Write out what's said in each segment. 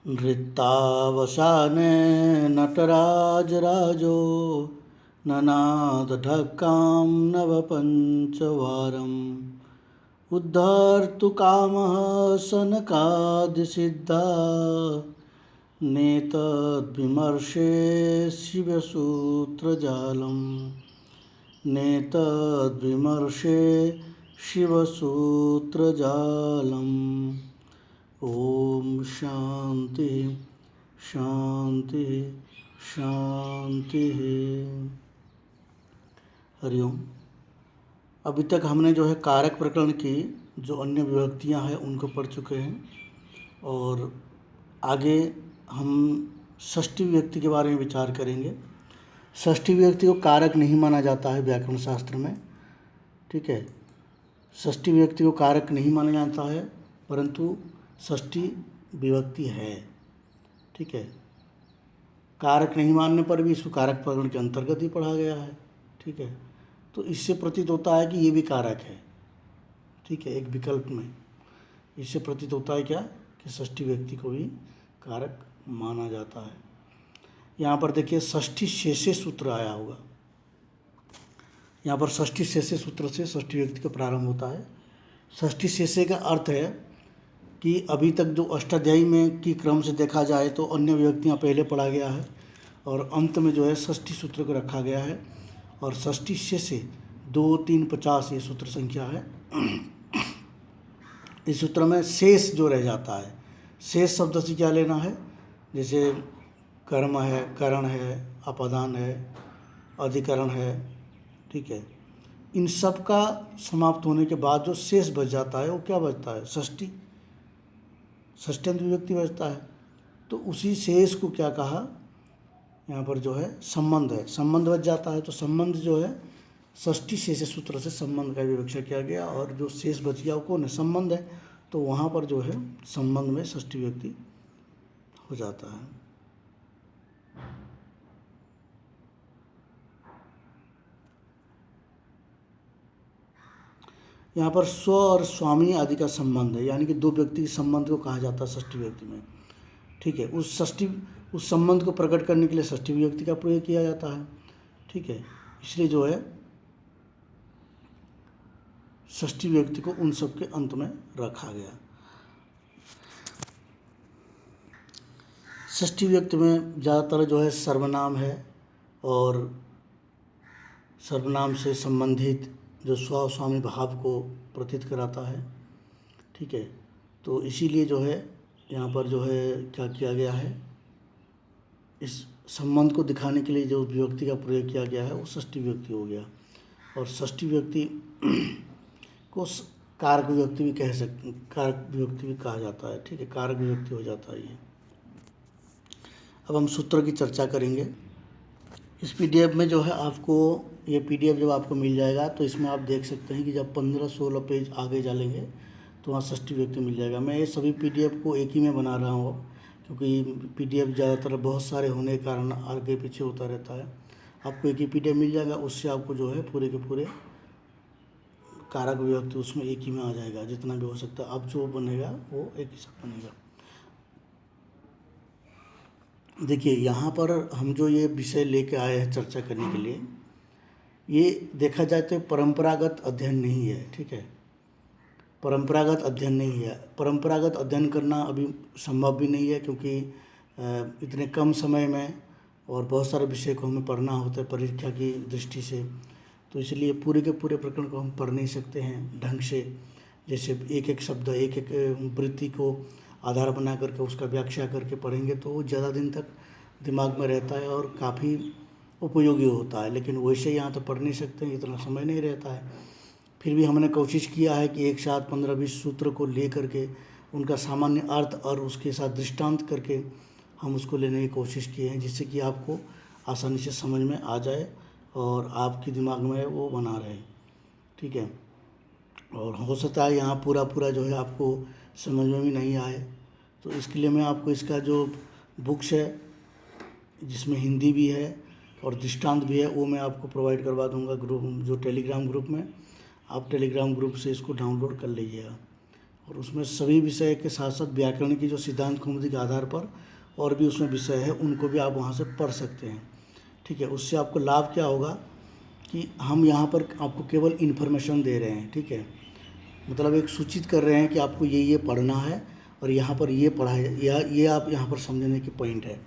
नृत्तावसाने नटराजराजो ननादढक्कां नवपञ्चवारम् उद्धर्तुकामः सनकादिसिद्धा नेतद्विमर्शे शिवसूत्रजालम् नेतद्विमर्शे शिवसूत्रजालम्। ओम शांति शांति शांति। हरिओम। अभी तक हमने जो है कारक प्रकरण की जो अन्य विभक्तियां हैं उनको पढ़ चुके हैं और आगे हम षष्ठी विभक्ति के बारे में विचार करेंगे। षष्ठी विभक्ति को कारक नहीं माना जाता है व्याकरण शास्त्र में, ठीक है। षष्ठी विभक्ति को कारक नहीं माना जाता है परंतु षष्ठी विभक्ति है, ठीक है। कारक नहीं मानने पर भी इसको कारक प्रकरण के अंतर्गत ही पढ़ा गया है, ठीक है। तो इससे प्रतीत होता है कि ये भी कारक है, ठीक है। एक विकल्प में इससे प्रतीत होता है क्या कि षष्ठी विभक्ति को भी कारक माना जाता है। यहाँ पर देखिए षष्ठी शेषे सूत्र आया होगा। यहाँ पर षष्ठी शेषे सूत्र से षष्ठी विभक्ति का प्रारंभ होता है। षष्ठी शेषे का अर्थ है कि अभी तक जो अष्टाध्यायी में की क्रम से देखा जाए तो अन्य विभक्तियाँ पहले पढ़ा गया है और अंत में जो है षष्ठी सूत्र को रखा गया है। और षष्ठी शेषे 2, 3, 50 ये सूत्र संख्या है। इस सूत्र में शेष जो रह जाता है, शेष शब्द से क्या लेना है, जैसे कर्म है, करण है, अपादान है, अधिकरण है, ठीक है। इन सब का समाप्त होने के बाद जो शेष बच जाता है वो क्या बचता है, षष्ठ्यंत विभक्ति बचता है। तो उसी शेष को क्या कहा यहाँ पर जो है संबंध है, संबंध बच जाता है। तो संबंध जो है षष्ठी शेष सूत्र से संबंध का विवक्षा किया गया और जो शेष बच गया वो कौन है, संबंध है। तो वहाँ पर जो है संबंध में षष्ठी विभक्ति हो जाता है। यहाँ पर स्व और स्वामी आदि का संबंध है, यानी कि दो व्यक्ति के संबंध को कहा जाता है षष्ठी विभक्ति में, ठीक है। उस संबंध को प्रकट करने के लिए षष्ठी विभक्ति का प्रयोग किया जाता है, ठीक है। इसलिए जो है षष्ठी विभक्ति को उन सब के अंत में रखा गया। षष्ठी विभक्ति में ज़्यादातर जो है सर्वनाम है और सर्वनाम से संबंधित जो स्व स्वामी भाव को प्रतीत कराता है, ठीक है। तो इसीलिए जो है यहाँ पर जो है क्या किया गया है, इस संबंध को दिखाने के लिए जो विभक्ति का प्रयोग किया गया है वो षष्ठी विभक्ति हो गया। और षष्ठी विभक्ति को कारक विभक्ति भी कारक विभक्ति भी कहा जाता है, ठीक है। कारक विभक्ति हो जाता है ये। अब हम सूत्र की चर्चा करेंगे। इस पीडीएफ में जो है आपको ये पीडीएफ जब आपको मिल जाएगा तो इसमें आप देख सकते हैं कि जब 15-16 पेज आगे डालेंगे तो वहाँ षष्ठी विभक्ति मिल जाएगा। मैं ये सभी पीडीएफ को एक ही में बना रहा हूँ क्योंकि पीडीएफ ज़्यादातर बहुत सारे होने के कारण आगे पीछे होता रहता है। आपको एक ही पीडीएफ मिल जाएगा, उससे आपको जो है पूरे के पूरे कारक विभक्ति उसमें एक ही में आ जाएगा, जितना भी हो सकता है। अब जो बनेगा वो एक ही साथ बनेगा। देखिए यहाँ पर हम जो ये विषय लेके आए हैं चर्चा करने के लिए, ये देखा जाए तो परंपरागत अध्ययन नहीं है, ठीक है। परंपरागत अध्ययन नहीं है। परंपरागत अध्ययन करना अभी संभव भी नहीं है क्योंकि इतने कम समय में और बहुत सारे विषय को हमें पढ़ना होता है परीक्षा की दृष्टि से। तो इसलिए पूरे के पूरे प्रकरण को हम पढ़ नहीं सकते हैं ढंग से। जैसे एक एक शब्द, एक एक वृत्ति को आधार बना करके उसका व्याख्या करके पढ़ेंगे तो वो ज़्यादा दिन तक दिमाग में रहता है और काफ़ी उपयोगी होता है। लेकिन वैसे यहाँ तो पढ़ नहीं सकते हैं, इतना समय नहीं रहता है। फिर भी हमने कोशिश किया है कि एक साथ 15-20 सूत्र को ले करके उनका सामान्य अर्थ और उसके साथ दृष्टांत करके हम उसको लेने की कोशिश किए हैं, जिससे कि आपको आसानी से समझ में आ जाए और आपके दिमाग में वो बना रहे, ठीक है। और हो सकता है यहाँ पूरा जो है आपको समझ में भी नहीं आए, तो इसके लिए मैं आपको इसका जो बुक्स है जिसमें हिंदी भी है और दृष्टांत भी है वो मैं आपको प्रोवाइड करवा दूंगा ग्रुप, जो टेलीग्राम ग्रुप में। आप टेलीग्राम ग्रुप से इसको डाउनलोड कर लीजिएगा और उसमें सभी विषय के साथ साथ व्याकरण की जो सिद्धांत कौमुदी के आधार पर और भी उसमें विषय है उनको भी आप वहाँ से पढ़ सकते हैं। ठीक है, उससे आपको लाभ क्या होगा कि हम यहाँ पर आपको केवल इन्फॉर्मेशन दे रहे हैं। ठीक है, मतलब एक सूचित कर रहे हैं कि आपको ये पढ़ना है और यहाँ पर ये पढ़ाया या ये आप यहाँ पर समझने की पॉइंट है।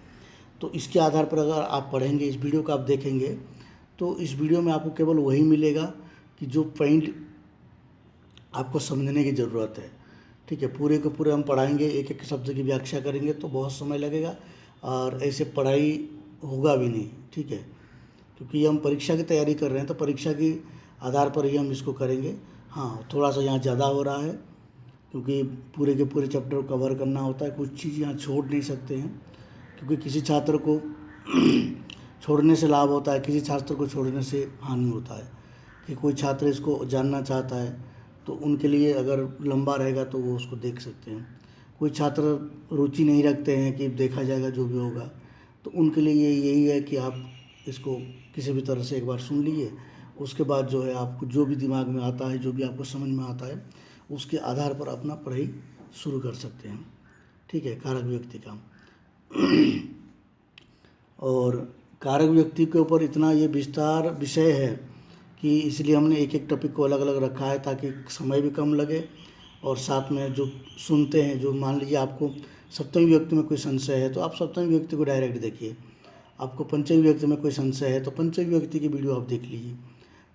तो इसके आधार पर अगर आप पढ़ेंगे, इस वीडियो को आप देखेंगे, तो इस वीडियो में आपको केवल वही मिलेगा कि जो पॉइंट आपको समझने की ज़रूरत है। ठीक है, पूरे के पूरे हम पढ़ाएंगे, एक एक शब्द की व्याख्या करेंगे तो बहुत समय लगेगा और ऐसे पढ़ाई होगा भी नहीं। ठीक है, क्योंकि हम परीक्षा की तैयारी कर रहे हैं तो परीक्षा के आधार पर ही हम इसको करेंगे। हाँ, थोड़ा सा यहाँ ज़्यादा हो रहा है क्योंकि पूरे के पूरे चैप्टर को कवर करना होता है। कुछ चीज़ यहाँ छोड़ नहीं सकते हैं क्योंकि किसी छात्र को छोड़ने से लाभ होता है, किसी छात्र को छोड़ने से हानि होता है। कि कोई छात्र इसको जानना चाहता है तो उनके लिए अगर लंबा रहेगा तो वो उसको देख सकते हैं। कोई छात्र रुचि नहीं रखते हैं कि देखा जाएगा जो भी होगा, तो उनके लिए यही है कि आप इसको किसी भी तरह से एक बार सुन लीजिए, उसके बाद जो है आपको जो भी दिमाग में आता है, जो भी आपको समझ में आता है, उसके आधार पर अपना पढ़ाई शुरू कर सकते हैं। ठीक है, कारक व्यक्ति का और कारक व्यक्ति के ऊपर इतना ये विस्तार विषय है कि इसलिए हमने एक एक टॉपिक को अलग अलग रखा है ताकि समय भी कम लगे और साथ में जो सुनते हैं, जो मान लीजिए आपको सप्तमी व्यक्ति में कोई संशय है तो आप सप्तमी व्यक्ति को डायरेक्ट देखिए, आपको पंचमी व्यक्ति में कोई संशय है तो पंचमी व्यक्ति की वीडियो आप देख लीजिए,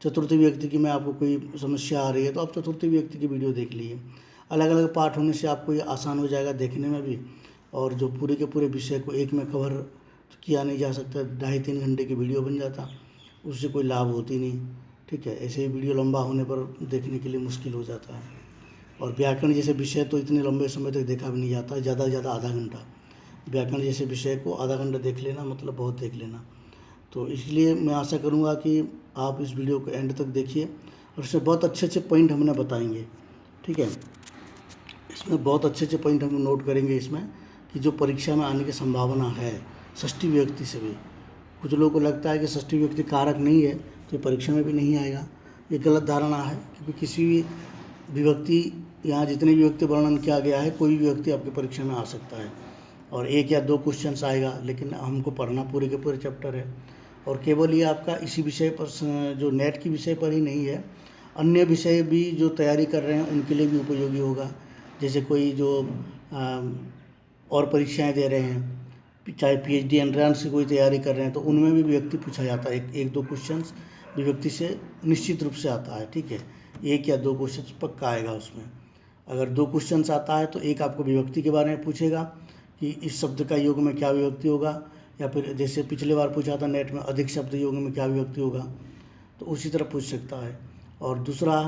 चतुर्थी व्यक्ति की में आपको कोई समस्या आ रही है तो आप चतुर्थी व्यक्ति की वीडियो देख लीजिए। अलग अलग पार्ट होने से आपको ये आसान हो जाएगा देखने में भी, और जो पूरे के पूरे विषय को एक में कवर किया नहीं जा सकता, 2.5-3 घंटे की वीडियो बन जाता, उससे कोई लाभ होती नहीं। ठीक है, ऐसे ही वीडियो लंबा होने पर देखने के लिए मुश्किल हो जाता है। और व्याकरण जैसे विषय तो इतने लंबे समय तक देखा भी नहीं जाता, ज़्यादा से ज़्यादा आधा घंटा। व्याकरण जैसे विषय को आधा घंटा देख लेना मतलब बहुत देख लेना। तो इसलिए मैं आशा करूँगा कि आप इस वीडियो को एंड तक देखिए और इसमें बहुत अच्छे अच्छे पॉइंट हमने बताएंगे। ठीक है, इसमें बहुत अच्छे अच्छे पॉइंट हम नोट करेंगे इसमें कि जो परीक्षा में आने की संभावना है षष्ठी विभक्ति से भी। कुछ लोगों को लगता है कि षष्ठी विभक्ति कारक नहीं है तो ये परीक्षा में भी नहीं आएगा, ये गलत धारणा है। क्योंकि किसी भी विभक्ति, यहाँ जितनी विभक्ति वर्णन किया गया है, कोई भी विभक्ति आपकी परीक्षा में आ सकता है और 1 या 2 क्वेश्चंस आएगा, लेकिन हमको पढ़ना पूरे के पूरे चैप्टर है। और केवल ये आपका इसी विषय पर, जो नेट की विषय पर ही नहीं है, अन्य विषय भी जो तैयारी कर रहे हैं उनके लिए भी उपयोगी होगा। जैसे कोई जो और परीक्षाएं दे रहे हैं, चाहे PhD एंट्रेंस की कोई तैयारी कर रहे हैं, तो उनमें भी विभक्ति पूछा जाता है। एक 2 क्वेश्चंस विभक्ति से निश्चित रूप से आता है। ठीक है, 1 या 2 क्वेश्चंस पक्का आएगा उसमें। अगर 2 क्वेश्चंस आता है तो एक आपको विभक्ति के बारे में पूछेगा कि इस शब्द का योग में क्या विभक्ति होगा, या फिर जैसे पिछले बार पूछा था नेट में अधिक शब्द योग में क्या विभक्ति होगा, तो उसी तरह पूछ सकता है। और दूसरा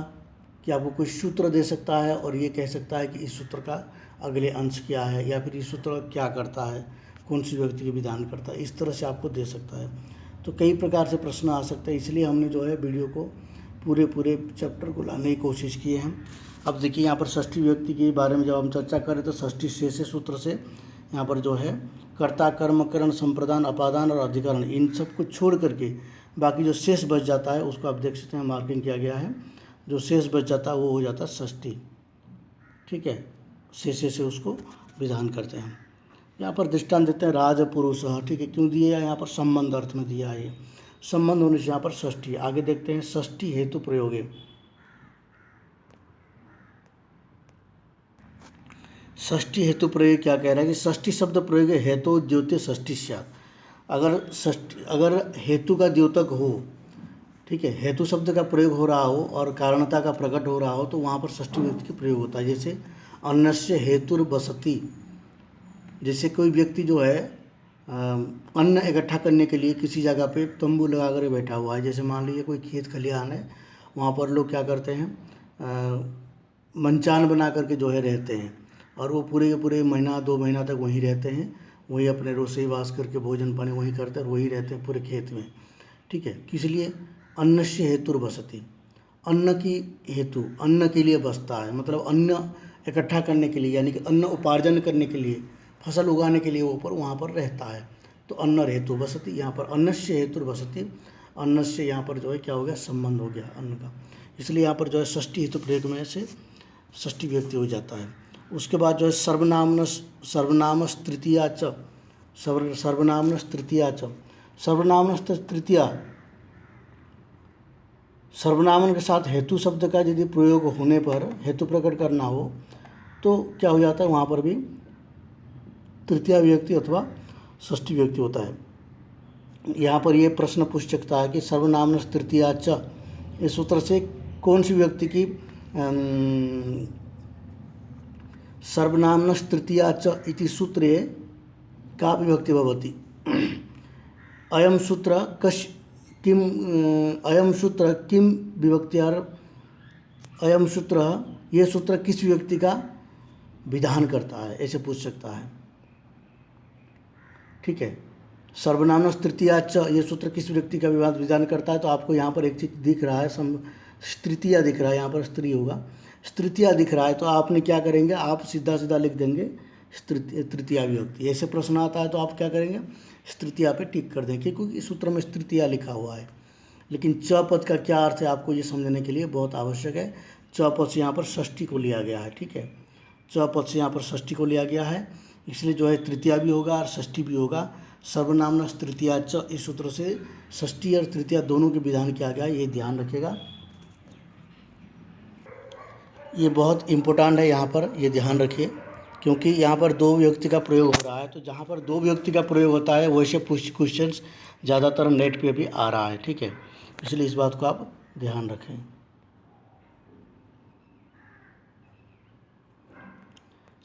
कि आपको कोई सूत्र दे सकता है और ये कह सकता है कि इस सूत्र का अगले अंश क्या है, या फिर इस सूत्र क्या करता है, कौन सी विभक्ति के विधान करता है, इस तरह से आपको दे सकता है। तो कई प्रकार से प्रश्न आ सकते हैं, इसलिए हमने जो है वीडियो को पूरे चैप्टर को लाने की कोशिश की है। अब देखिए यहाँ पर षष्ठी विभक्ति के बारे में जब हम चर्चा करें तो षष्ठी शेष सूत्र से यहाँ पर जो है कर्ता, कर्म, करण, संप्रदान, अपादान और अधिकरण, इन सब को छोड़ करके बाकी जो शेष बच जाता है उसको आप देख सकते हैं, मार्किंग किया गया है। जो शेष बच जाता है वो हो जाता है षष्ठी। ठीक है, शेष से उसको विधान करते हैं। यहाँ पर दृष्टांत देते हैं राजपुरुष। ठीक है, क्यों दिए? यहाँ पर संबंध अर्थ में दिया है, संबंध होने से यहाँ पर षष्ठी। आगे देखते हैं षष्ठी हेतु प्रयोगे। षष्ठी हेतु प्रयोग क्या कह रहा है कि षष्ठी शब्द प्रयोग हेतु द्योत्य षष्ठी स्यात्। अगर हेतु का द्योतक हो, ठीक है, हेतु शब्द का प्रयोग हो रहा हो और कारणता का प्रकट हो रहा हो तो वहाँ पर षष्ठी विभक्ति का प्रयोग होता है। जैसे अन्नस्य हेतुर्वसति, जैसे कोई व्यक्ति जो है अन्न इकट्ठा करने के लिए किसी जगह पे तंबू लगा कर बैठा हुआ है। जैसे मान लीजिए कोई खेत खलिहान है, वहाँ पर लोग क्या करते हैं, मंचान बना करके जो है रहते हैं और वो पूरे के पूरे महीना 2 महीना तक वहीं रहते हैं, वहीं अपने रसोई वास करके भोजन पानी वहीं करते हैं और वहीं रहते हैं पूरे खेत में। ठीक है, किस लिए? अन्नस्य हेतुर्वसति, अन्न की हेतु, अन्न के लिए बसता है, मतलब अन्न इकट्ठा करने के लिए, यानी कि अन्न उपार्जन करने के लिए, फसल उगाने के लिए वो ऊपर वहाँ पर रहता है। तो अन्न हेतु वसति, यहाँ पर अन्नस्य हेतुर्वसति, अन्न से यहाँ पर जो है क्या हो गया, संबंध हो गया अन्न का। इसलिए यहाँ पर जो है षष्ठी हेतु प्रयोग में से षष्ठी विभक्ति हो जाता है। उसके बाद जो है सर्वनामस तृतीया च, सर्वनामनस तृतीया च, सर्वनामनस तृतीया, सर्वनामन के साथ हेतु शब्द का यदि प्रयोग होने पर, हेतु प्रकट करना हो तो क्या हो जाता है, वहाँ पर भी तृतीया विभक्ति अथवा षष्ठी विभक्ति होता है। यहाँ पर ये प्रश्न पूछ सकता है कि सर्वनामनस तृतीया च, इस सूत्र से कौन सी विभक्ति की सर्वनामनस तृतीया च इति सूत्रे का विभक्ति भवति। अयं सूत्र अयं सूत्र किम विभक्त्यार, अयं सूत्र, ये सूत्र किस विभक्ति का विधान करता है, ऐसे पूछ सकता है। ठीक है, सर्वनामनस तृतीया च, ये सूत्र किस विभक्ति का विधान करता है। तो आपको यहाँ पर एक चीज दिख रहा है, तृतीया दिख रहा है, यहाँ पर स्त्री होगा, तृतीया दिख रहा है, तो आपने क्या करेंगे, आप सीधा सीधा लिख देंगे तृतीया विभक्ति। ऐसे प्रश्न आता है तो आप क्या करेंगे, तृतीया पे टिक कर देंगे, क्योंकि इस सूत्र में तृतीया लिखा हुआ है। लेकिन च पद का क्या अर्थ है आपको ये समझने के लिए बहुत आवश्यक है। च पद से यहाँ पर षष्ठी को लिया गया है। ठीक है, च पद से यहाँ पर षष्ठी को लिया गया है, इसलिए जो है तृतीया भी होगा और षष्ठी भी होगा। सर्वनामनस तृतीया च, इस सूत्र से षष्ठी और तृतीया दोनों के विधान किया गया, ये ध्यान रखिएगा, ये बहुत इम्पोर्टेंट है, यहाँ पर ये ध्यान रखिए, क्योंकि यहाँ पर दो विभक्ति का प्रयोग हो रहा है। तो जहाँ पर दो विभक्ति का प्रयोग होता है वैसे क्वेश्चंस ज़्यादातर नेट पे भी आ रहा है। ठीक है, इसलिए इस बात को आप ध्यान रखें।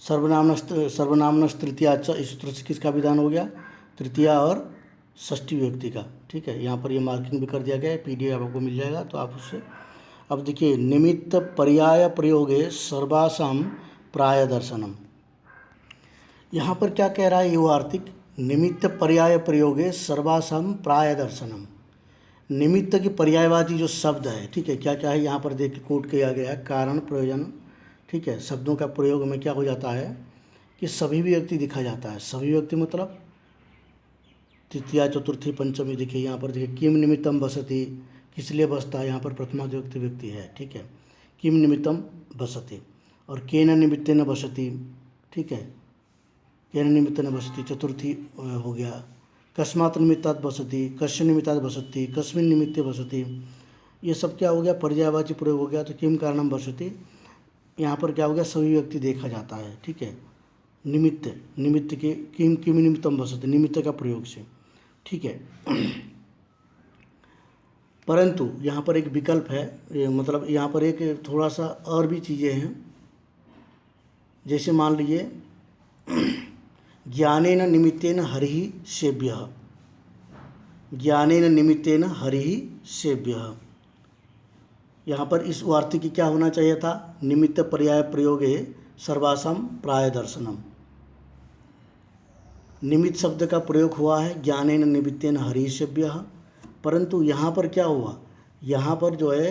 सर्वनामनस तृतीया च, इस सूत्र से किसका विधान हो गया, तृतीया और षष्ठी विभक्ति का। ठीक है, यहाँ पर ये मार्किंग भी कर दिया गया है, PDF आपको मिल जाएगा, तो आप उससे। अब देखिए, निमित्त पर्याय प्रयोगे सर्वासाम प्राय दर्शनम, यहाँ पर क्या कह रहा है युवार्तिक, निमित्त पर्याय प्रयोगे सर्वासाम प्राय दर्शनम। निमित्त की पर्यायवाची जो शब्द है, ठीक है, क्या क्या है यहाँ पर देख कोट किया गया है, कारण, प्रयोजन। ठीक है, शब्दों का प्रयोग में क्या हो जाता है कि सभी विभक्ति दिखा जाता है। सभी विभक्ति मतलब तृतीया, चतुर्थी, पंचमी। देखिए यहाँ पर देखिए, किम निमित्तम बसति, किस लिए बसता है, यहाँ पर प्रथमा विभक्ति व्यक्ति है। ठीक है, किम निमित्तम बसति, और केन निमित्तेन बसति। ठीक है, केन निमित्तेन बसति, चतुर्थी हो गया। कस्मात् निमित्तात् बसति, कस्य निमित्तात् बसति, कस्मिन् निमित्ते बसति, ये सब क्या हो गया, पर्यायवाची प्रयोग हो गया। तो किम कारणम बसति, यहाँ पर क्या हो गया, सभी व्यक्ति देखा जाता है। ठीक है, निमित्त के किम निमित्तम बसति, निमित्त का प्रयोग से। ठीक है, परंतु यहाँ पर एक विकल्प है, मतलब यहाँ पर एक थोड़ा सा और भी चीज़ें हैं। जैसे मान लीजिए, ज्ञानेन निमित्तेन हरिः सेव्यः, ज्ञानेन निमित्तेन हरिः सेव्यः, यहाँ पर इस वार्तिक की क्या होना चाहिए था, निमित्त पर्याय प्रयोगे सर्वासाम प्राय दर्शनम। निमित्त शब्द का प्रयोग हुआ है ज्ञानेन निमित्तेन हरिः सेव्यः, परंतु यहाँ पर क्या हुआ, यहाँ पर जो है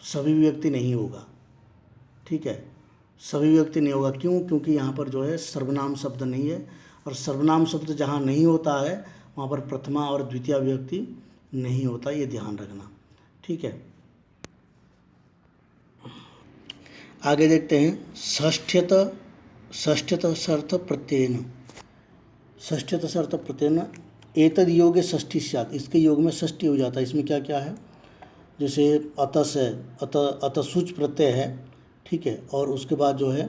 सभी व्यक्ति नहीं होगा। ठीक है, सभी व्यक्ति नहीं होगा, क्यों, क्योंकि यहाँ पर जो है सर्वनाम शब्द नहीं है, और सर्वनाम शब्द जहाँ नहीं होता है वहाँ पर प्रथमा और द्वितीय विभक्ति नहीं होता, ये ध्यान रखना। ठीक है, आगे देखते हैं, षष्ठ्यत शर्त प्रत्ययन, षष्ठ्यत शर्त प्रत्ययन एतद योगे षष्ठी स्यात्, इसके योग में षष्ठी हो जाता है। इसमें क्या क्या है, जैसे अतस है, अतसुच प्रत्यय है। ठीक है, और उसके बाद जो है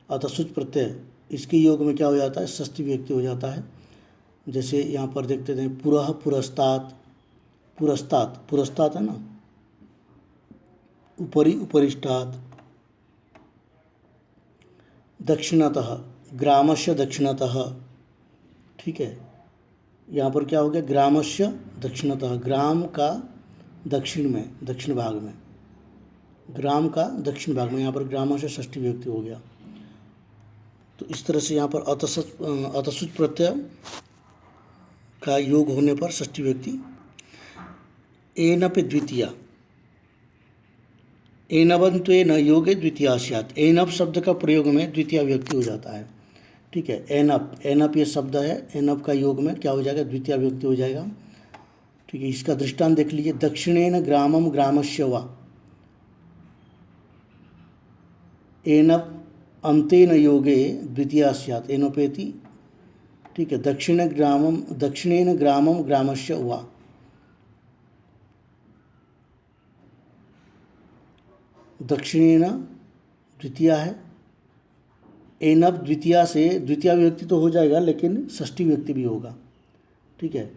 अतसुच प्रत्यय, इसके योग में क्या हो जाता है, षष्ठी विभक्ति हो जाता है। जैसे यहाँ पर देखते हैं, पुरः, पुरस्तात्, पुरस्तात्, पुरस्तात् है ना, उपरि, उपरिष्टात्, दक्षिणतः, ग्रामस्य दक्षिणतः। ठीक है, यहाँ पर क्या हो गया, ग्रामस्य दक्षिणतः, ग्राम का दक्षिण में, दक्षिण भाग में, ग्राम का दक्षिण भाग में, यहाँ पर ग्रामस्य षष्ठी विभक्ति हो गया। तो इस तरह से यहाँ पर अतसुच प्रत्यय का योग होने पर षष्ठी विभक्ति। एनपि द्वितीया, एनवन्त्वेन योगे द्वितीया स्यात्, एनप शब्द का प्रयोग में द्वितीय विभक्ति हो जाता है। ठीक है, एनप, एनप ये शब्द है, एनप का योग में क्या हो जाएगा, द्वितीय विभक्ति हो जाएगा। ठीक है। इसका दृष्टांत देख लीजिए, दक्षिणेन ग्रामम ग्रामस्य वा एन अंतेन योगे द्वितीया स्यात् एनोपेति। ठीक है, दक्षिणेन ग्रामम ग्रामस्य वा, दक्षिणेन द्वितीया है, एनप द्वितीया से द्वितीया विभक्ति तो हो जाएगा लेकिन षष्ठी विभक्ति भी होगा। ठीक है,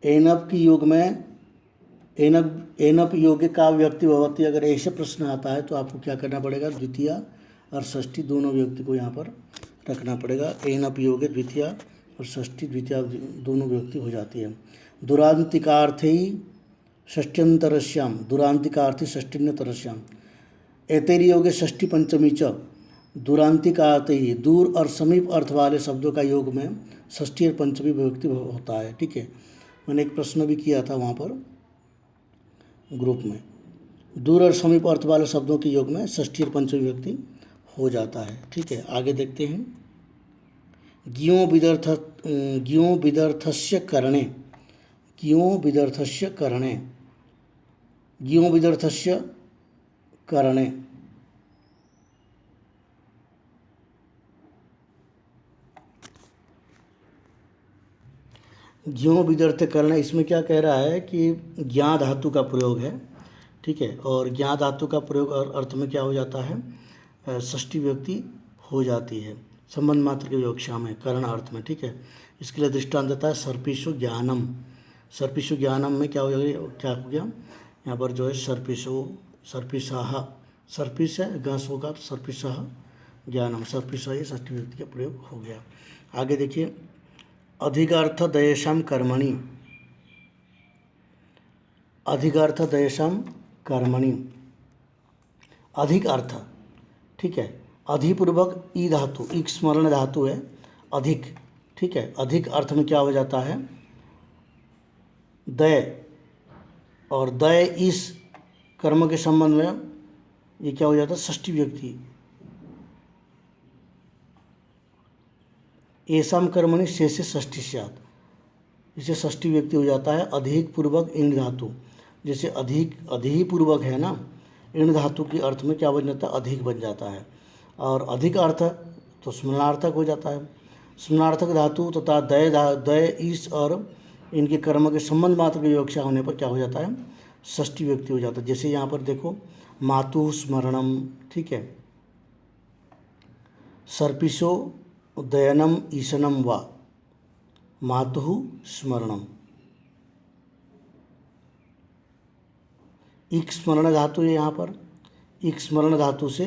एनप की योग में एनप योग का व्यक्ति भवती, अगर ऐसे प्रश्न आता है तो आपको क्या करना पड़ेगा, द्वितीया और षष्ठी दोनों व्यक्ति को यहाँ पर रखना पड़ेगा। एनप योगे द्वितीया और षष्ठी द्वितीया दोनों व्यक्ति हो जाती है। दुरांतिकार्थी षष्ट्यंतरस्याम, दुरांतिकार्थी षष्टिन्यतरस्याम, एतेरी योगे षष्ठी पंचमी च, दुरांतिकार्थ ही दूर और समीप अर्थ वाले शब्दों का योग में षष्ठी और पंचमी विभक्ति होता है। ठीक है, मैंने एक प्रश्न भी किया था वहाँ पर ग्रुप में, दूर और समीप अर्थ वाले शब्दों के योग में षष्ठी और पंचमी विभक्ति हो जाता है। ठीक है, आगे देखते हैं। ज्ञो विदर्थस्य करणे, ज्ञो विदर्थस्य करणे, ज्ञो विदर्थस्य करणे, ज्ञो विदर्थ करणे, इसमें क्या कह रहा है कि ज्ञा धातु का प्रयोग है। ठीक है, और ज्ञा धातु का प्रयोग और अर्थ में क्या हो जाता है, षष्ठी विभक्ति हो जाती है संबंध मात्र के विवक्षा में, करण अर्थ में। ठीक है, इसके लिए दृष्टांत देता है सर्पिषु ज्ञानम। सर्पिषु ज्ञानम में क्या हो जाएगा, क्या हो गया यहाँ पर जो है सर्पिषाः, सर्पिष है घास होगा तो सर्पिषाः ज्ञानम, सर्पिषाः ये षष्ठी विभक्ति का प्रयोग हो गया। आगे देखिए, अधिकार्थ दयेशम कर्मणि, अधिकार्थ दयेशम कर्मणि, अधिक अर्थ। ठीक है, अधिपूर्वक ई धातु, एक स्मरण धातु है अधिक। ठीक है, अधिक अर्थ में क्या हो जाता है, दय, और दय इस कर्म के संबंध में ये क्या हो जाता है, षष्ठी विभक्ति। एषाम कर्मणि शेषे षष्ठी स्यात्, इसे षष्ठी विभक्ति हो जाता है। अधिक पूर्वक ईण धातु, जैसे अधिक पूर्वक है ना, ईण धातु के अर्थ में क्या बन जाता है, अधिक बन जाता है। और अधिक अर्थ तो स्मरणार्थक हो जाता है। स्मरणार्थक धातु तथा दय ईश और इनके कर्म के संबंध मात्र की विवक्षा होने पर क्या हो जाता है, षष्ठी विभक्ति हो जाता है। जैसे यहाँ पर देखो, मातु स्मरणम। ठीक है, सर्पिषो दयनम ईशनम वा मातु स्मरणम, इक स्मरण धातु है यहाँ पर, इक स्मरण धातु से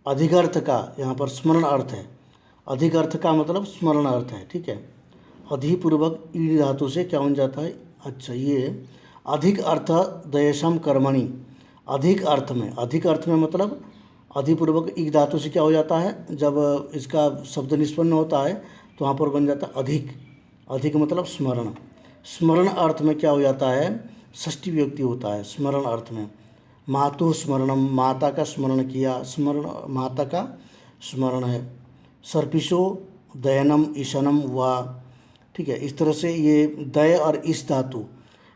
अधिक अर्थ का यहाँ पर स्मरण अर्थ है। अधिक अर्थ का मतलब स्मरण अर्थ है। ठीक है, अधिपूर्वक ईड़ धातु से क्या बन जाता है, अच्छा ये अधिक अर्थ दयेशम कर्मणि, अधिक अर्थ में मतलब अधिपूर्वक ईक धातु से क्या हो जाता है, जब इसका शब्द निष्पन्न होता है तो वहाँ पर बन जाता है अधिक। अधिक मतलब स्मरण, स्मरण अर्थ में क्या हो जाता है, षष्ठी विभक्ति होता है स्मरण अर्थ में। मातु स्मरणम, माता का स्मरण किया, स्मरण माता का स्मरण है। सर्पिषो दयनम ईशनम वा। ठीक है, इस तरह से ये दय और ईश धातु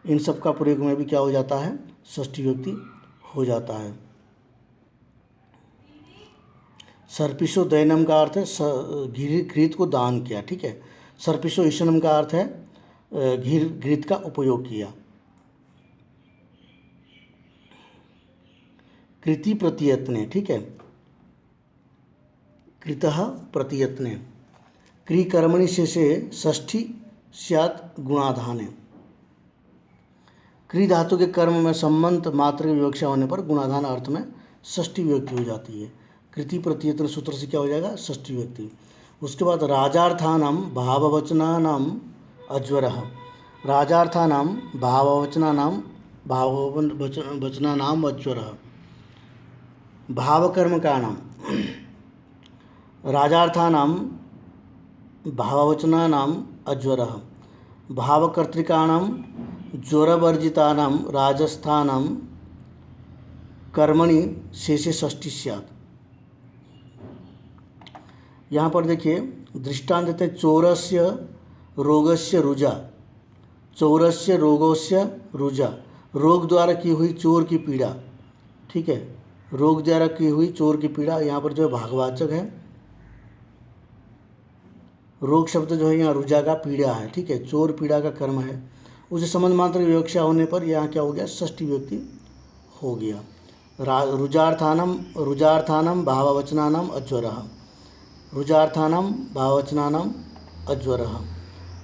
इन सब का प्रयोग में भी क्या हो जाता है, षष्ठी विभक्ति हो जाता है। सर्पिषो दयनम का अर्थ है घृत को दान किया। ठीक है, सर्पिषो ईशनम का अर्थ है घृत का उपयोग किया। कृति प्रतियत्ने। ठीक है, कृतः प्रतियत्ने, क्री कर्मणि शेषे षष्ठी स्यात् गुणाधाने। क्री धातु के कर्म में संबंध मात्र की विवक्षा होने पर गुणाधान अर्थ में षष्ठी विभक्ति हो जाती है। कृति प्रतियत्न सूत्र से क्या हो जाएगा, षष्ठी विभक्ति। उसके बाद राजार्थानाम भाववचनानाम अज्वरः, राजार्थानाम भाववचनानाम भाववचनानाम अज्वरः, भावकर्म का नाम, राजार्थानाम भाववचनानाम अज्वरः, भावकर्तृकाणाम ज्वरवर्जितानाम राजस्थानाम कर्मणि शेषे षष्ठी स्यात्। यहाँ पर देखिए दृष्टांत देते हैं, चोरस्य रोगस्य रुजा, चोरस्य रोगस्य रुजा, रोग द्वारा की हुई चोर की पीड़ा, ठीक है, रोग द्वारा की हुई चोर की पीड़ा, यहाँ पर जो है भागवाचक है, रोग शब्द जो है यहाँ रुजा का पीड़ा है, ठीक है, चोर पीड़ा का कर्म है, उसे संबंध मात्र विवक्षा होने पर यहाँ क्या हो गया, षष्ठी व्यक्ति हो गया। रुजार्थानम भाववचनानाम अज्वरः, रुजार्थानम भाववचनानाम अज्वरः,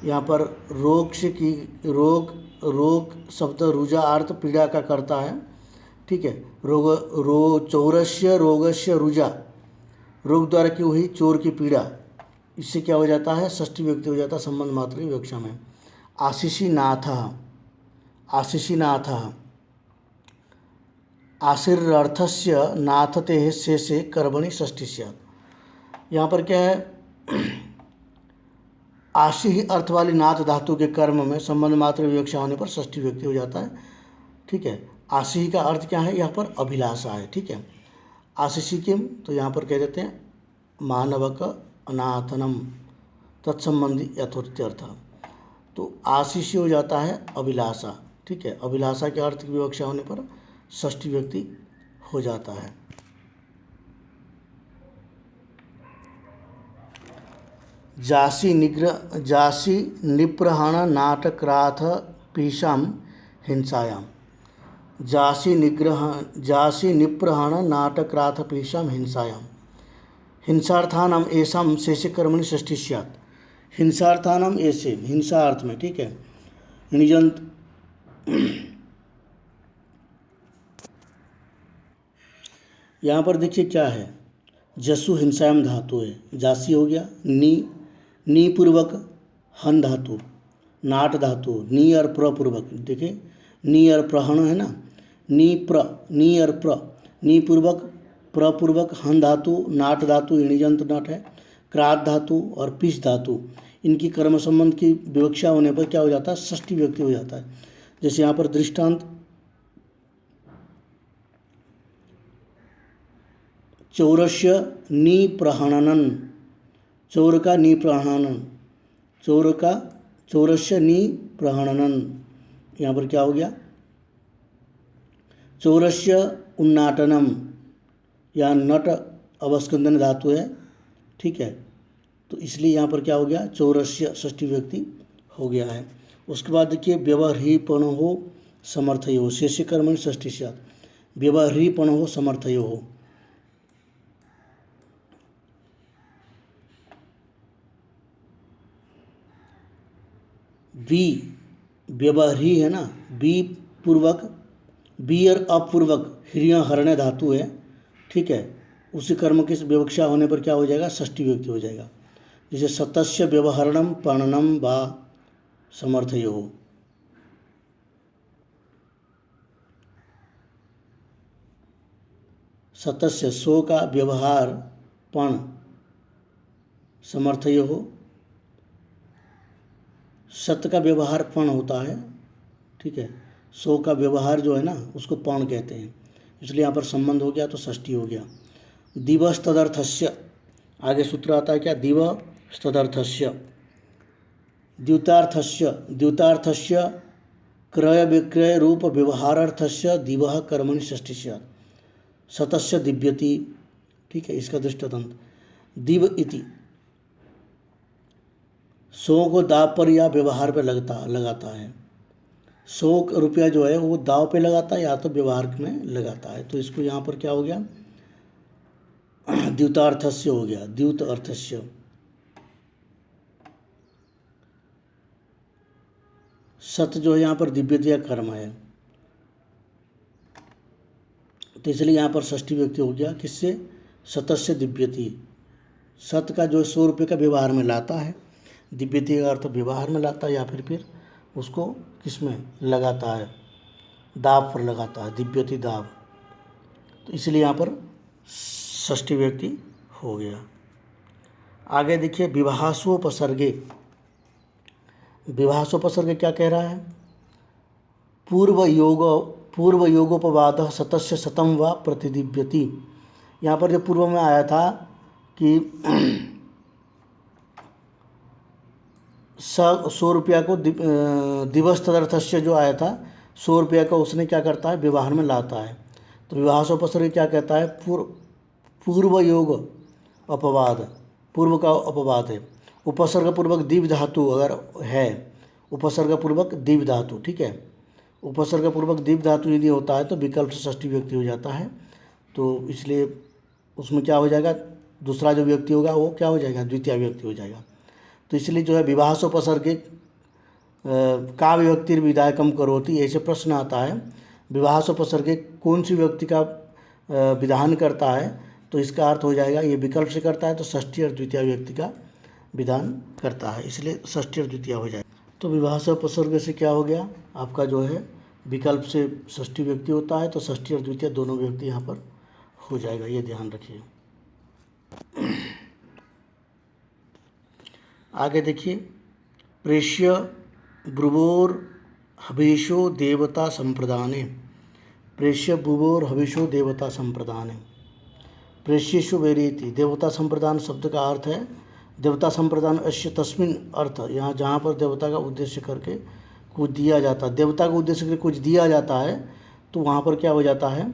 यहाँ पर रोग से की रोग शब्द रुजा अर्थ पीड़ा का करता है, ठीक है, चौरस्य रोगस्य रुजा, रोग द्वारा की हुई चोर की पीड़ा, इससे क्या हो जाता है, षष्ठी व्यक्ति हो जाता है संबंध मात्र की विवक्षा में। आशीषीनाथः, आशीषीनाथः, आशीर्र्थस्य नाथते से कर्मणि षष्ठी स्यात्। यहाँ पर क्या है, आशी ही अर्थ वाली नाथ धातु के कर्म में संबंध मात्र विवक्षा होने पर षष्ठी व्यक्ति हो जाता है, ठीक है। आशी का अर्थ क्या है, यहाँ पर अभिलाषा है, ठीक है। आशीषी किम, तो यहाँ पर कह देते हैं मानवक अनाथनम तत्संबंधी यथोर्थ, तो आशीषी हो जाता है अभिलाषा, ठीक है, अभिलाषा के अर्थ की विवक्षा होने पर षष्ठी व्यक्ति हो जाता है। जासी निप्रहण नाटक्राथ पीशाम हिंसायाम, जासी निप्रहण नाटक्राथ पीशाम हिंसायाम, हिंसार्थानाम एषाम शेषे कर्मणि षष्ठी स्यात्। हिंसार्थानाम ऐसे, हिंसा अर्थ में, ठीक है, निजंत यहाँ पर देखिए क्या है, जसु हिंसायाम धातु है, जासी हो गया, नी पूर्वक हन धातु, नाट धातु, नी और प्र पूर्वक, देखिए नी और प्रहण है ना, नी और नी पूर्वक प्र पूर्वक हन धातु, नाट धातु इणिजंत नाट है, क्रात धातु और पिश धातु, इनकी कर्म संबंध की विवक्षा होने पर क्या हो जाता है, षष्ठी व्यक्ति हो जाता है। जैसे यहाँ पर दृष्टांत, चौरस्य निप्रहणन, चौर का निप्रहणन, चौरस्य निप्रहणन, यहाँ पर क्या हो गया, चौरस्य उन्नाटनम, या नट अवस्कंदन धातु है, ठीक है, तो इसलिए यहाँ पर क्या हो गया, चौरस्य षष्ठी व्यक्ति हो गया है। उसके बाद देखिए व्यवह्रीपणो समर्थयो, शेषे कर्मणि षष्ठी स्यात्, व्यवह्रीपणो समर्थयो, बी व्यवह्री है ना, बी पूर्वक, बी और अपूर्वक ह्रिय हरण धातु है, ठीक है, उसी कर्म की विवक्षा होने पर क्या हो जाएगा, षष्ठी व्यक्ति हो जाएगा। जैसे सतस्य व्यवहरणम पर्णनम वा समर्थयो, सतस्य सो का व्यवहार पण समर्थयो, सत का व्यवहार पण होता है, ठीक है, सो का व्यवहार जो है ना उसको पण कहते हैं, इसलिए यहाँ पर संबंध हो गया तो षष्ठी हो गया। दिवस तदर्थस्य, आगे सूत्र आता है क्या, दिवस तदर्थस्य, द्युतार्थस्य क्रय विक्रय रूप व्यवहारार्थस्य दिवः कर्मणि षष्ठी स्यात्, सतस्य दिव्यति, ठीक है, इसका दृष्टांत दिव इति, सौ को दाव पर या व्यवहार पे लगाता है, 100 रुपया जो है वो दाव पे लगाता है या तो व्यवहार में लगाता है, तो इसको यहाँ पर क्या हो गया, द्युतार्थस्य हो गया, द्युत अर्थस्य। सत जो है यहाँ पर दिव्यतया कर्म है, तो इसलिए यहाँ पर षष्ठी व्यक्ति हो गया, किससे, सतस्य दिव्यति, सत का जो 100 रुपये का व्यवहार में लाता है, दिव्यति का अर्थ व्यवहार में लाता है या फिर उसको किस में लगाता है, दाव पर लगाता है, दिव्यति दाव, तो इसलिए यहाँ पर षष्ठी व्यक्ति हो गया। आगे देखिए विभाषोपसर्गे, विभाषोपसर्ग क्या कह रहा है, पूर्व योगोपवाद सतस्य शतम व प्रतिदिव्यति, यहाँ पर जो पूर्व में आया था कि 100 रुपया को दिवस तदर्थस्य जो आया था, 100 रुपया का उसने क्या करता है, व्यवहार में लाता है। तो विवाह से उपसर्ग क्या कहता है, पूर्व योग अपवाद, पूर्व का अपवाद है। उपसर्ग पूर्वक दीव धातु अगर है, उपसर्ग पूर्वक दीव धातु, ठीक है, उपसर्ग पूर्वक दीव धातु यदि होता है तो विकल्प से षष्ठी व्यक्ति हो जाता है। तो इसलिए उसमें क्या हो जाएगा, दूसरा जो व्यक्ति होगा वो क्या हो जाएगा, द्वितीय व्यक्ति हो जाएगा। तो इसलिए जो है विवाह से उपसर्गे का विभक्ति विधायकम करोति, ऐसे प्रश्न आता है, विवाह से उपसर्गे कौन सी व्यक्ति का विधान करता है, तो इसका अर्थ हो जाएगा ये विकल्प से करता है तो षष्ठी और द्वितीय व्यक्ति का विधान करता है, इसलिए षष्ठी और द्वितीय हो जाएगा। तो विवाह से उपसर्ग से क्या हो गया आपका, जो है विकल्प से षष्ठी व्यक्ति होता है तो षष्ठी और द्वितीय दोनों व्यक्ति यहाँ पर हो जाएगा, ये ध्यान रखिए। आगे देखिए, प्रेष्य ब्रुवोर हविषो देवता संप्रदाने, प्रेष्य ब्रुवोर हविषो देवता संप्रदाने, प्रेष्येषु वैरेति। देवता संप्रदान शब्द का अर्थ है देवता संप्रदान अश्य तस्मिन अर्थ, यहाँ जहाँ पर देवता का उद्देश्य करके कुछ दिया जाता है, देवता का उद्देश्य करके कुछ दिया जाता है तो वहाँ पर क्या हो जाता है,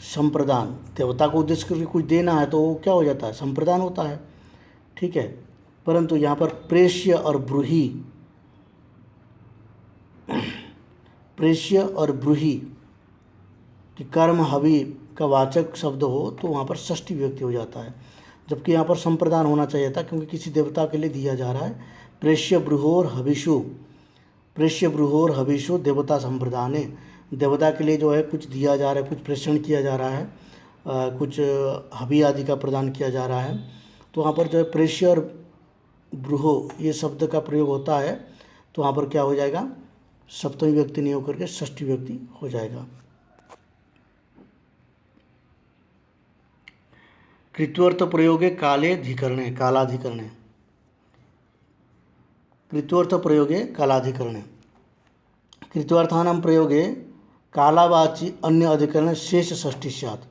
संप्रदान। देवता को उद्देश्य करके कुछ देना है तो वो क्या हो जाता है, संप्रदान होता है, ठीक है। परंतु यहाँ पर प्रेष्य और ब्रूही, प्रेष्य और ब्रूही कि कर्म हवि का वाचक शब्द हो तो वहाँ पर षष्ठी व्यक्ति हो जाता है, जबकि यहाँ पर संप्रदान होना चाहिए था क्योंकि किसी देवता के लिए दिया जा रहा है। प्रेष्य ब्रूहोर हविषु, प्रेष्य ब्रूहोर हविषु देवता संप्रदाने, देवता के लिए जो है कुछ दिया जा रहा है, कुछ प्रेषण किया जा रहा है, कुछ हवि आदि का प्रदान किया जा रहा है। तो वहाँ पर जो है प्रेष्य और ब्रूहो ये शब्द का प्रयोग होता है तो वहाँ पर क्या हो जाएगा, सप्तमी व्यक्ति नहीं होकर के षष्ठी व्यक्ति हो जाएगा। कृत्वर्थ प्रयोगे काले अधिकरणे, कालाधिकरणे, कृत्वर्थ प्रयोगे कालाधिकरणे, कृत्वार्थानां प्रयोगे कालावाची अन्य अधिकरण शेष षष्ठी स्यात्।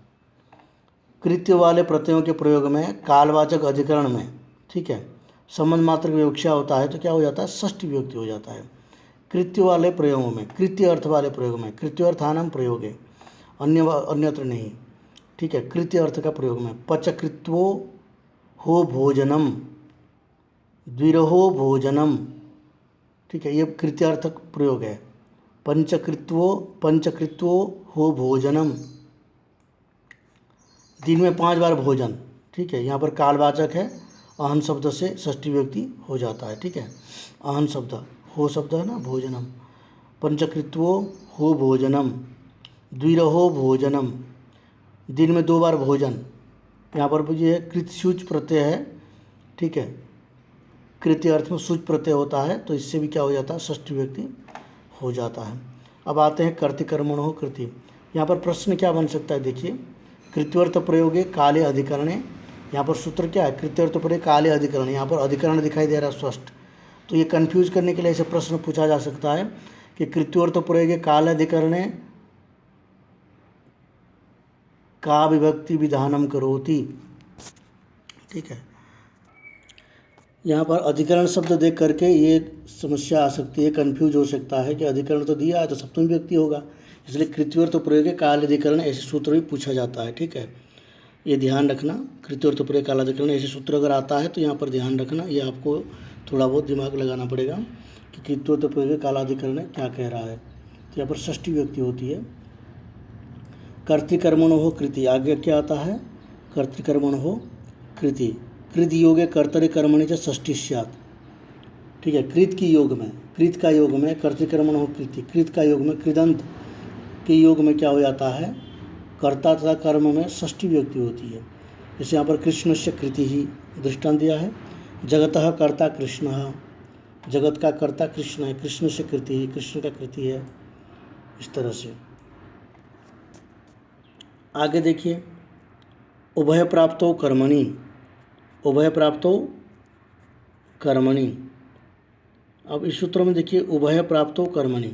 कृत्य वाले प्रत्ययों के प्रयोग में कालवाचक अधिकरण में, ठीक है, संबंध मात्र की विवक्षा होता है तो क्या हो जाता है, षष्ठी विभक्ति हो जाता है। कृत्य वाले प्रयोगों में, कृत्य अर्थ वाले प्रयोग में, कृत्यार्थानां प्रयोगे, अन्यत्र नहीं, ठीक है, कृत्य अर्थ का प्रयोग में पचकृत्वो हो भोजनम, द्विरहो भोजनम, ठीक है, ये कृत्यार्थक प्रयोग है। पंचकृत्वो हो भोजनम, दिन में 5 बार भोजन, ठीक है, यहाँ पर कालवाचक है, अहन शब्द से षष्ठी व्यक्ति हो जाता है, ठीक है, अहन शब्द, हो शब्द है ना, भोजनम, पंचकृत्वो हो भोजनम, द्विरहो भोजनम, दिन में 2 बार भोजन, यहाँ पर भी ये कृत सूच प्रत्यय है, ठीक है, कृत्य अर्थ में सूच प्रत्यय होता है तो इससे भी क्या हो जाता है, षष्ठी व्यक्ति हो जाता है। अब आते हैं कर्तिकर्मणो कृति, यहाँ पर प्रश्न क्या बन सकता है, देखिए, कृत्वर्थ प्रयोगे काले अधिकरणे, यहाँ पर सूत्र क्या है, कृत्यर्थ प्रयोग काले अधिकरण, यहाँ पर अधिकरण दिखाई दे रहा है स्पष्ट, तो ये कन्फ्यूज करने के लिए ऐसे प्रश्न पूछा जा सकता है कि कृत्वर्थ प्रयोगे काले अधिकरणे का विभक्ति विधानम करोति, ठीक है। यहाँ पर अधिकरण शब्द देख करके ये समस्या आ सकती है, कन्फ्यूज हो सकता है कि अधिकरण तो दिया है तो सप्तमी व्यक्ति होगा, इसलिए कृत्वर्थ प्रयोगे काल अधिकरण ऐसे सूत्र भी पूछा जाता है, ठीक है, ये ध्यान रखना। कृत्वर्थ प्रयोग काल अधिकरण ऐसे सूत्र अगर आता है तो यहाँ पर ध्यान रखना, ये आपको थोड़ा बहुत दिमाग लगाना पड़ेगा कि कृत्वर्थ प्रयोगे काल अधिकरण क्या कह रहा है। तो यहाँ पर षष्ठी व्यक्ति होती है। कर्तृकर्मणो हो कृति, आगे क्या आता है, कर्तृकर्मणो हो कृति, कृत योगे कर्तरि कर्मणि च षष्ठी स्यात्, ठीक है, कृत की योग में, कृत का योग में कर्तृकर्मणो हो कृति, कृत का योग में कृदंत के योग में क्या हो जाता है, कर्ता तथा कर्म में षष्ठी व्यक्ति होती है। जैसे यहाँ पर कृष्ण से कृति ही दृष्टांत दिया है, जगतः कर्ता कृष्ण, जगत का कर्ता कृष्ण है, कृष्ण से कृति ही, कृष्ण का कृति है, इस तरह से। आगे देखिए, उभय प्राप्तो कर्मणि, उभय प्राप्तो कर्मणि, अब इस सूत्र में देखिए उभय प्राप्तो कर्मणि,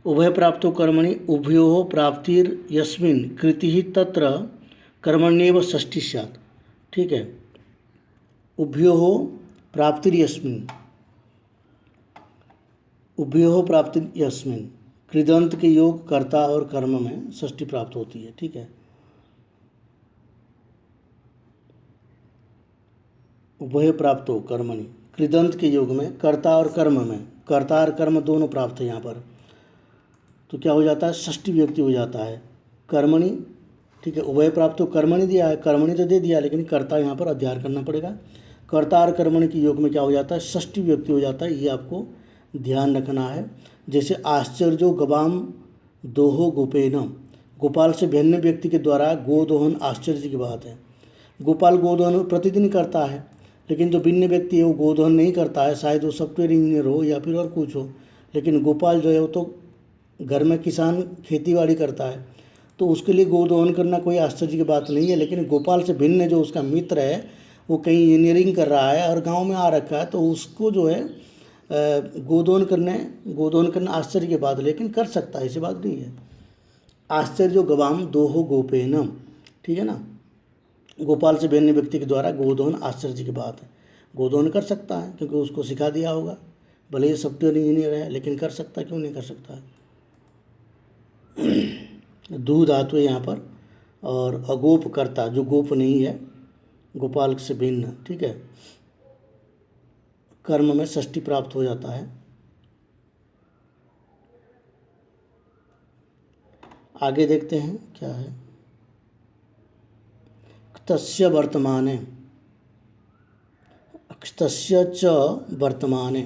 उभय प्राप्तो कर्मणि उभयोः प्राप्तिर यस्मिन् कृति तत्र कर्मण्येव षष्ठी स्यात्, ठीक है, उभयोः प्राप्तिर्यस्मिन्, उभयोः प्राप्तिर्यस्मिन्, कृदंत के योग कर्ता और कर्म में षष्ठी प्राप्त होती है। ठीक है, उभय प्राप्तो कर्मणि, कृदंत के योग में कर्ता और कर्म में, कर्ता और कर्म दोनों प्राप्त है यहाँ पर, तो क्या हो जाता है, षष्ठी व्यक्ति हो जाता है कर्मणि। ठीक है, उभय प्राप्त तो कर्मणि दिया है, कर्मणि तो दे दिया, लेकिन कर्ता यहाँ पर अध्ययन करना पड़ेगा। कर्ता और कर्मणि के योग में क्या हो जाता है, षष्ठी व्यक्ति हो जाता है, ये आपको ध्यान रखना है। जैसे आश्चर्यो गवाम दोहो गोपेन, गोपाल से भिन्न व्यक्ति के द्वारा गोदोहन आश्चर्य की बात है। गोपाल गोदोहन प्रतिदिन करता है, लेकिन जो भिन्न व्यक्ति है वो गोदोहन नहीं करता है, शायद वो सॉफ्टवेयर इंजीनियर हो या फिर और कुछ हो, लेकिन गोपाल जो है वो तो घर में किसान खेतीबाड़ी करता है, तो उसके लिए गोदोहन करना कोई आश्चर्य की बात नहीं है। लेकिन गोपाल से भिन्न जो उसका मित्र है वो कहीं इंजीनियरिंग कर रहा है और गांव में आ रखा है, तो उसको जो है गोदोहन करना आश्चर्य की बात, लेकिन कर सकता है, ऐसी बात नहीं है। आश्चर्य गवाम दोहो गोपेन, ठीक है ना, गोपाल से भिन्न व्यक्ति के द्वारा गोदोहन आश्चर्य की बात है, गोदोहन कर सकता है क्योंकि उसको सिखा दिया होगा, भले ही सॉफ्टवेयर इंजीनियर है लेकिन कर सकता है, क्यों नहीं कर सकता है। दू धातु है यहाँ पर, और अगोप करता जो गोप नहीं है, गोपाल से भिन्न, ठीक है, कर्म में षष्ठी प्राप्त हो जाता है। आगे देखते हैं क्या है, तस्य वर्तमाने, तस्य च वर्तमाने,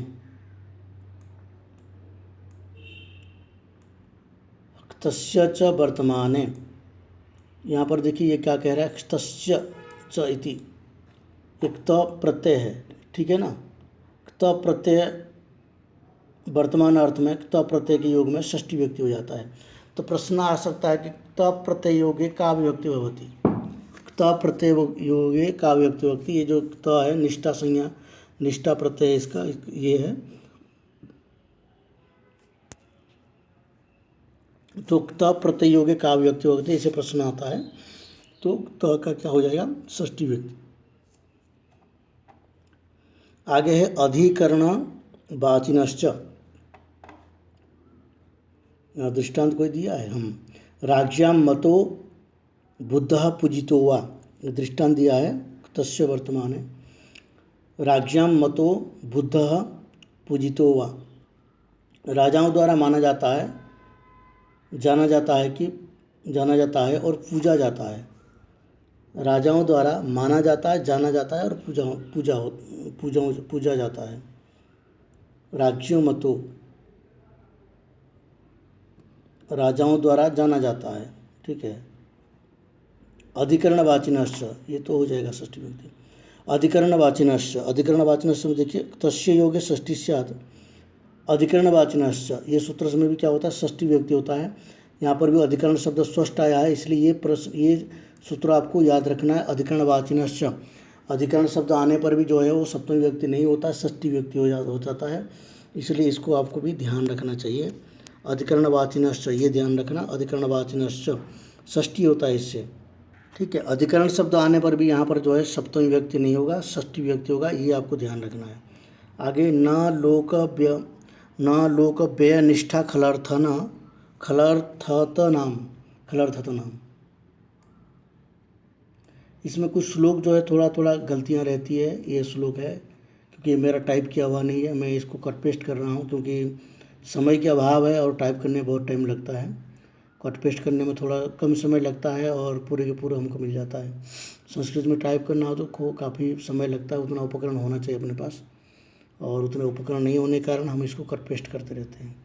तस्य च वर्तमाने, यहाँ पर देखिए ये क्या कह रहा है, तस्य च इति, एक त प्रत्यय है, ठीक है ना, त प्रत्यय वर्तमान अर्थ में त प्रत्यय के योग में षष्ठी व्यक्ति हो जाता है। तो प्रश्न आ सकता है कि त प्रत्यय योगे का विभक्ति भवति, त प्रत्यय योगे का विभक्ति भवति, ये जो त है निष्ठा संज्ञा, निष्ठा प्रत्यय इसका ये है, तो त प्रत्यय योगे का विभक्ति भवति, इसे प्रश्न आता है, तो त का क्या हो जाएगा, षष्ठी व्यक्ति। आगे है अधिकरण वाचिनश्च, दृष्टांत कोई दिया है, हम राज्याम मतो बुद्धः पूजितो वा, दृष्टांत दिया है, तस्य वर्तमान है, राज्याम मतो बुद्धः पूजितो वा, राजाओं द्वारा माना जाता है, जाना जाता है और पूजा जाता है, राजाओं द्वारा माना जाता है, जाना जाता है और पूजा जाता है। राज्यों मतो, राजाओं द्वारा जाना जाता है, ठीक है। अधिकरणवाचिनश्च, ये तो हो जाएगा षष्ठी व्यक्ति। अधिकरणवाचिनश्च, अधिकरणवाचिनश्च में देखिए तस्य योगे षष्ठी स्यात्, अधिकरणवाचिनश्च, ये सूत्र में भी क्या होता है, षष्ठी व्यक्ति होता है। यहाँ पर भी अधिकरण शब्द स्पष्ट आया है, इसलिए ये सूत्र आपको याद रखना है। अधिकरणवाचिनश्च, अधिकरण शब्द आने पर भी जो है वो सप्तमी व्यक्ति नहीं होता, षष्ठी व्यक्ति हो जाता है, इसलिए इसको आपको भी ध्यान रखना चाहिए। अधिकरणवाचिनश्च, ये ध्यान रखना, अधिकरणवाचिनश्च षष्ठी होता है इससे, ठीक है। अधिकरण शब्द आने पर भी यहाँ पर जो है सप्तमी व्यक्ति नहीं होगा, षष्ठी व्यक्ति होगा, ये आपको ध्यान रखना है। आगे न लोक व्यय निष्ठा खलर्थत नाम, इसमें कुछ श्लोक जो है थोड़ा थोड़ा गलतियाँ रहती है, ये श्लोक है क्योंकि मेरा टाइप किया हुआ नहीं है, मैं इसको कट पेस्ट कर रहा हूँ क्योंकि समय के अभाव है और टाइप करने में बहुत टाइम लगता है, कट पेस्ट करने में थोड़ा कम समय लगता है और पूरे के पूरे हमको मिल जाता है। संस्कृत में टाइप करना हो तो काफ़ी समय लगता है, उतना उपकरण होना चाहिए अपने पास, और उतने उपकरण नहीं होने के कारण हम इसको कट पेस्ट करते रहते हैं,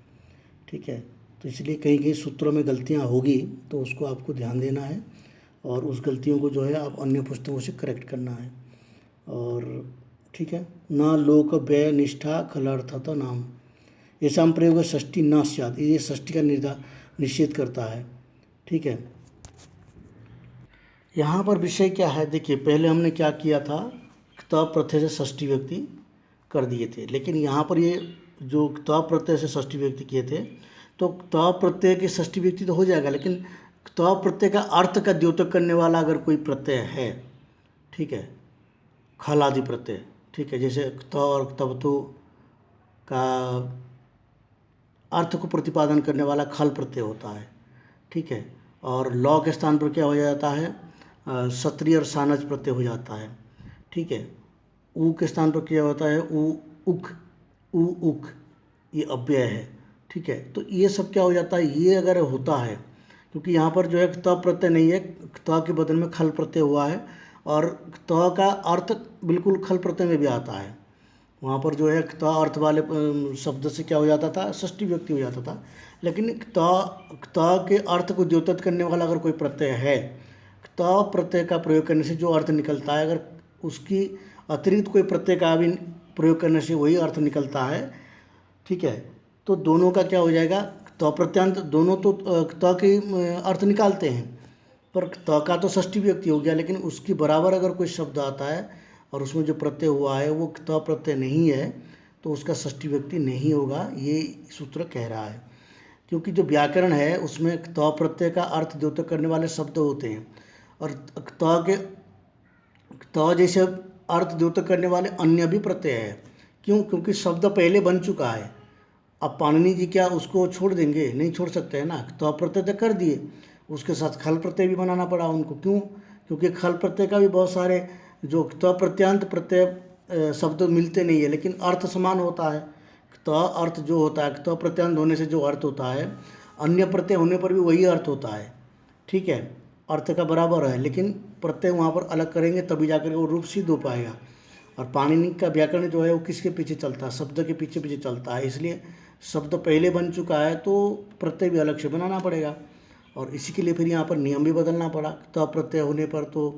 ठीक है। तो इसलिए कहीं कहीं सूत्रों में गलतियाँ होगी तो उसको आपको ध्यान देना है, और उस गलतियों को जो है आप अन्य पुस्तकों से करेक्ट करना है, और ठीक है। न लोक व्यय निष्ठा खलर्थत नाम, ऐसा प्रयोग षष्ठी न स्यात्, ये षष्ठी का निषेध करता है, ठीक है। यहाँ पर विषय क्या है, देखिए पहले हमने क्या किया था, त प्रत्यय से षष्ठी व्यक्ति कर दिए थे, लेकिन यहाँ पर ये जो त प्रत्यय से षष्ठी व्यक्ति किए थे, तो त प्रत्यय की षष्ठी व्यक्ति तो हो जाएगा, लेकिन त प्रत्यय का अर्थ का द्योतक करने वाला अगर कोई प्रत्यय है, ठीक है, खल आदि प्रत्यय, ठीक है। जैसे त और तबतु का अर्थ को प्रतिपादन करने वाला खल प्रत्यय होता है, ठीक है। और लौ के स्थान पर क्या हो जाता है, सत्रिय और सानज प्रत्यय हो जाता है, ठीक है। ऊ के स्थान पर क्या होता है, ऊ उक, ऊ उक, ये अव्यय है, ठीक है। तो ये सब क्या हो जाता है, ये अगर होता है, क्योंकि यहाँ पर जो है त प्रत्यय नहीं है, त के बदल में खल प्रत्यय हुआ है, और त का अर्थ बिल्कुल खल प्रत्यय में भी आता है। वहाँ पर जो है त अर्थ वाले शब्द से क्या हो जाता था, षष्ठी व्यक्ति हो जाता था। लेकिन त के अर्थ को द्योतक करने वाला अगर कोई प्रत्यय है, त प्रत्यय का प्रयोग करने से जो अर्थ निकलता है, अगर उसकी अतिरिक्त कोई प्रत्यय का भी प्रयोग करने से वही अर्थ निकलता है, ठीक है, तो दोनों का क्या हो जाएगा, त प्रत्यांत दोनों तो त के अर्थ निकालते हैं, पर त का तो षष्ठी व्यक्ति हो गया, लेकिन उसकी बराबर अगर कोई शब्द आता है और उसमें जो प्रत्यय हुआ है वो त प्रत्यय नहीं है, तो उसका षष्ठी व्यक्ति नहीं होगा, ये सूत्र कह रहा है। क्योंकि जो व्याकरण है उसमें त प्रत्यय का अर्थ द्योतक करने वाले शब्द होते हैं, और त जैसे अर्थ द्योतक करने वाले अन्य भी प्रत्यय है। क्यों? क्योंकि शब्द पहले बन चुका है। अब पाणिनि जी क्या उसको छोड़ देंगे? नहीं छोड़ सकते हैं ना। त प्रत्यय तो कर दिए, उसके साथ खल प्रत्यय भी बनाना पड़ा उनको। क्यों? क्योंकि खल प्रत्यय का भी बहुत सारे जो त प्रत्यांत प्रत्यय शब्द मिलते नहीं है, लेकिन अर्थ समान होता है। त अर्थ जो होता है, त प्रत्यांत होने से जो अर्थ होता है, अन्य प्रत्यय होने पर भी वही अर्थ होता है, ठीक है, अर्थ का बराबर है, लेकिन प्रत्यय वहाँ पर अलग करेंगे तभी जाकर वो रूप सिद्ध हो पाएगा। और पाणिनि का व्याकरण जो है वो किसके पीछे चलता है? शब्द के पीछे पीछे चलता है। इसलिए शब्द पहले बन चुका है तो प्रत्यय भी अलग से बनाना पड़ेगा, और इसी के लिए फिर यहाँ पर नियम भी बदलना पड़ा। त प्रत्यय होने पर तो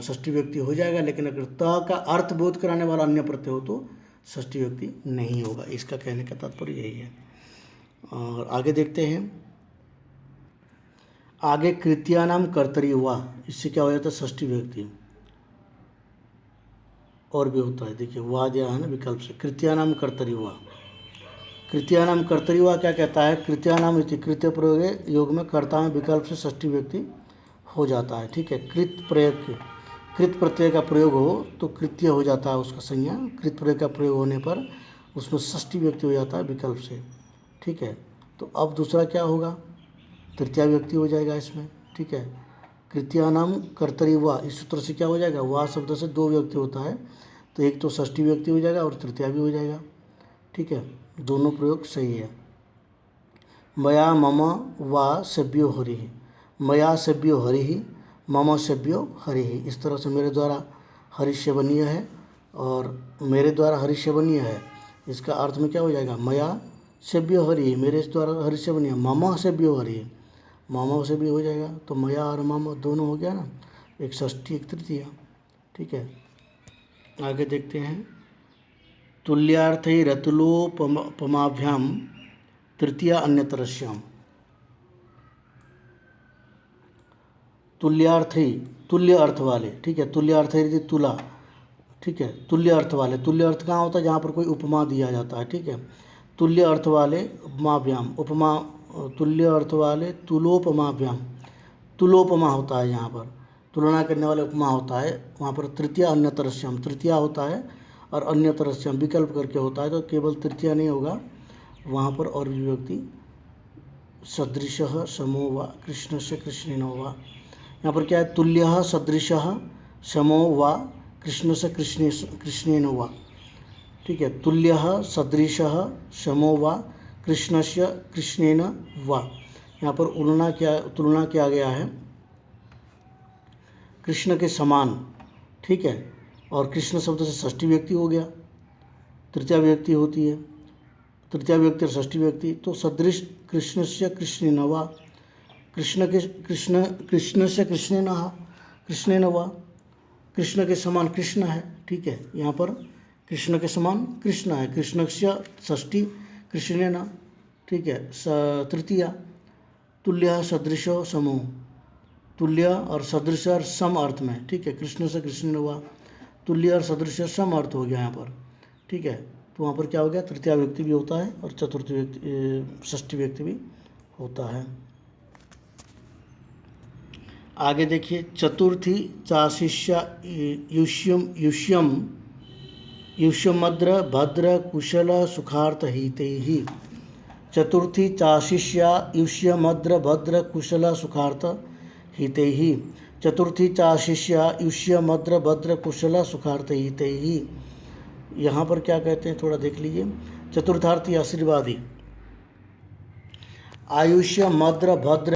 षष्ठी व्यक्ति हो जाएगा, लेकिन अगर त का अर्थ बोध कराने वाला अन्य प्रत्यय हो तो षष्ठी व्यक्ति नहीं होगा। इसका कहने का तात्पर्य यही है। और आगे देखते हैं, आगे कृत्यानाम कर्तरी हुआ, इससे क्या हो जाता है? षष्ठी व्यक्ति। और भी होता है, देखिए वाह दिया है ना विकल्प से, कृत्यानाम कर्तरी हुआ। कृत्यानाम कर्तरी हुआ क्या कहता है? कृत्यानाम इति कृत्य प्रयोग योग में कर्ता में विकल्प से षष्ठी व्यक्ति हो जाता है, ठीक है। कृत प्रत्यय का प्रयोग हो तो कृत्य हो जाता है उसका संज्ञा। कृत प्रत्यय का प्रयोग होने पर उसमें षष्ठी व्यक्ति हो जाता है विकल्प से, ठीक है। तो अब दूसरा क्या होगा? तृतीया व्यक्ति हो जाएगा इसमें, ठीक है। कृत्यानाम कर्तरी हुआ, इस सूत्र से क्या हो जाएगा? वाह शब्द से दो व्यक्ति होता है, तो एक तो षष्ठी व्यक्ति हो जाएगा और तृतीया भी हो जाएगा, ठीक है। दोनों प्रयोग सही है। मया मम वा सेव्यो हरि, मया सेव्यो हरि, मम सेव्यो हरि। इस तरह से मेरे द्वारा हरि सेवनीय है और मेरे द्वारा हरि सेवनीय है। इसका अर्थ में क्या हो जाएगा? मया सेव्यो हरि, मेरे द्वारा हरि सेवनीय, मम सेव्यो हरि, मम से भी हो जाएगा। तो मया और मम दोनों हो गया ना, एक षष्ठी एक तृतीया, ठीक है। आगे देखते हैं, तुल्यार्थै रतुलोपमाभ्याम तृतीया अन्यतरस्याम। तुल्यार्थै, तुल्य अर्थ वाले, ठीक है। तुल्य अर्थ यदि तुला, ठीक है। तुल्य अर्थ वाले, तुल्य अर्थ कहाँ होता है? जहाँ पर कोई उपमा दिया जाता है, ठीक है। तुल्य अर्थ वाले उपमाभ्याम, उपमा तुल्य अर्थ वाले तुलोपमाभ्याम, तुलोपमा होता है यहाँ पर, तुलना करने वाले उपमा होता है। वहाँ पर तृतीया अन्यतरस्याम, तृतीया होता है और अन्यतरस्याम विकल्प करके होता है, तो केवल तृतीया नहीं होगा वहाँ पर, और विभक्ति सदृशः समो वा कृष्णस्य कृष्णेनो वा। यहाँ पर क्या है? तुल्यः सदृशः समो वा कृष्णस्य कृष्णेनो वा, ठीक है। तुल्यः सदृशः समो वा कृष्णस्य कृष्णेन वा। यहाँ पर तुलना किया गया है कृष्ण के समान, ठीक है। और कृष्ण शब्द से षष्ठी व्यक्ति हो गया, तृतीया व्यक्ति होती है, तृतीया व्यक्ति और षष्ठी व्यक्ति, तो सदृश कृष्णस्य कृष्णेन वा, कृष्णस्य कृष्णेन वा, कृष्ण के समान कृष्ण है, ठीक है। यहाँ पर कृष्ण के समान कृष्ण है, कृष्णस्य षष्ठी कृष्णेन, ठीक है, तृतीया। तुल्य सदृशो समो, तुल्य और सदृश और सम अर्थ में, ठीक है। कृष्ण से कृष्ण हुआ, तुल्य और सदृश सम अर्थ हो गया यहाँ पर, ठीक है। तो वहाँ पर क्या हो गया? तृतीया व्यक्ति भी होता है और चतुर्थ व्यक्ति षष्ठी व्यक्ति भी होता है। आगे देखिए, चतुर्थी चाशिष्या युष्यम युष्यमद्र भद्र कुशल सुखार्थ हिते ही। चतुर्थी चाशिष्या युष्यमद्र भद्र कुशल सुखार्थ हिते ही। चतुर्थी चाशिष्या युष्यमद्र भद्र कुशल सुखार्थ हिते ही। यहाँ पर क्या कहते हैं, थोड़ा देख लीजिए। चतुर्थार्थी आशीर्वादी, आयुष्य मद्र भद्र